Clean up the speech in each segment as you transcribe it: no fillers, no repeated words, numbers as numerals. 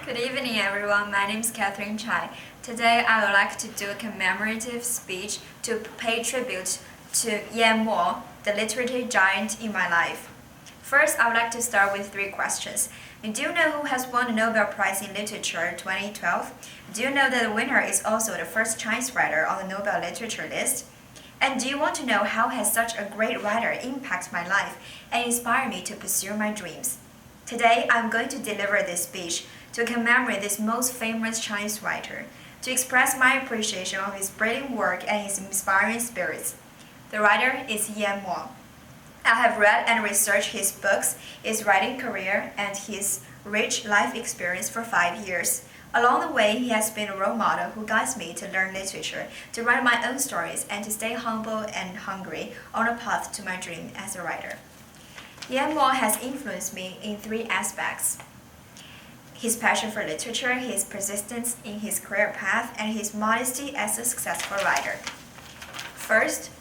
Good evening, everyone. My name is Yuan Chai. Today, I would like to do a commemorative speech to pay tribute to Yuan Mo, the literary giant in my life. First, I would like to start with three questions. Do you know who has won the Nobel Prize in Literature 2012? Do you know that the winner is also the first Chinese writer on the Nobel Literature list? And do you want to know how has such a great writer impacted my life and inspired me to pursue my dreams? Today, I'm going to deliver this speech to commemorate this most famous Chinese writer, to express my appreciation of his brilliant work and his inspiring spirits. The writer is Yuan Mo. I have read and researched his books, his writing career, and his rich life experience for 5 years. Along the way, he has been a role model who guides me to learn literature, to write my own stories, and to stay humble and hungry on the path to my dream as a writer. Yuan Mo has influenced me in three aspects: his passion for literature, his persistence in his career path, and his modesty as a successful writer. First,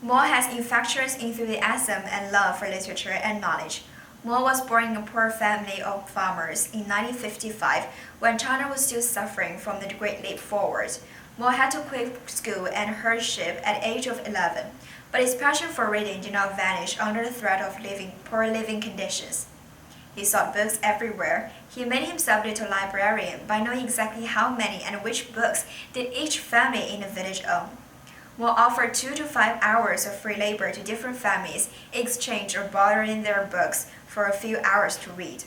Mo has infectious enthusiasm and love for literature and knowledge. Mo was born in a poor family of farmers in 1955 when China was still suffering from the Great Leap Forward. Mo had to quit school and herdship at the age of 11, but his passion for reading did not vanish under the threat of poor living conditions. He sought books everywhere. He made himself into a librarian by knowing exactly how many and which books did each family in the village own. Mo offered 2 to 5 hours of free labor to different families in exchange of borrowing their books for a few hours to read.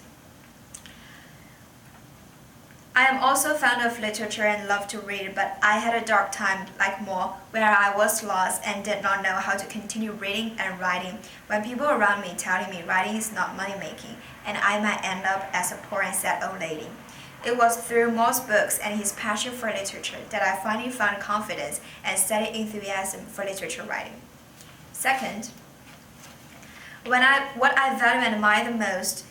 I am also fond of literature and love to read, but I had a dark time like Mo, where I was lost and did not know how to continue reading and writing when people around me telling me writing is not money-making and I might end up as a poor and sad old lady. It was through Mo's books and his passion for literature that I finally found confidence and steady enthusiasm for literature writing. Second, what I value and admire the most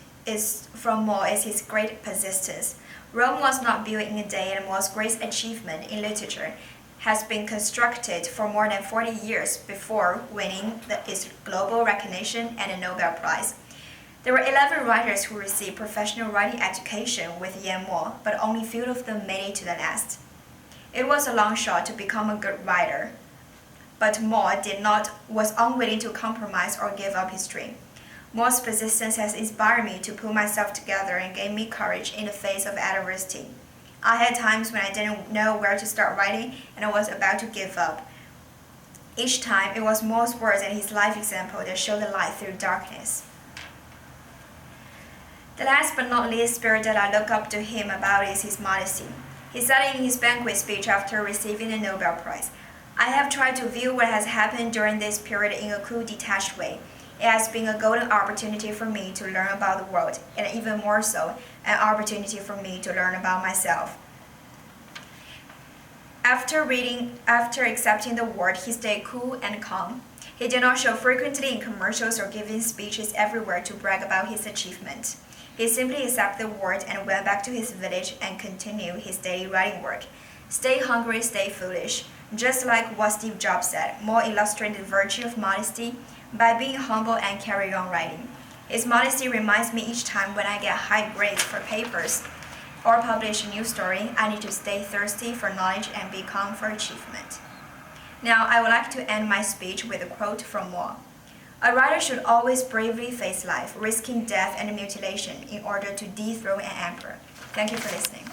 from Mo is his great persistence. Rome was not built in a day, and Mo's great achievement in literature has been constructed for more than 40 years before winning its global recognition and a Nobel Prize. There were 11 writers who received professional writing education with Yuan Mo, but only few of them made it to the last. It was a long shot to become a good writer, but Mo was unwilling to compromise or give up his dream. Mo's persistence has inspired me to pull myself together and gave me courage in the face of adversity. I had times when I didn't know where to start writing and I was about to give up. Each time, it was Mo's words and his life example that showed the light through darkness. The last but not least spirit that I look up to him about is his modesty. He said in his banquet speech after receiving the Nobel Prize, "I have tried to view what has happened during this period in a cool, detached way. It has been a golden opportunity for me to learn about the world, and even more so, an opportunity for me to learn about myself." After accepting the award, he stayed cool and calm. He did not show frequently in commercials or giving speeches everywhere to brag about his achievement. He simply accepted the award and went back to his village and continued his daily writing work. Stay hungry, stay foolish. Just like what Steve Jobs said, Mo illustrated the virtue of modesty by being humble and carry on writing. His modesty reminds me each time when I get high grades for papers or publish a new story, I need to stay thirsty for knowledge and be calm for achievement. Now, I would like to end my speech with a quote from Mo. "A writer should always bravely face life, risking death and mutilation in order to dethrone an emperor." Thank you for listening.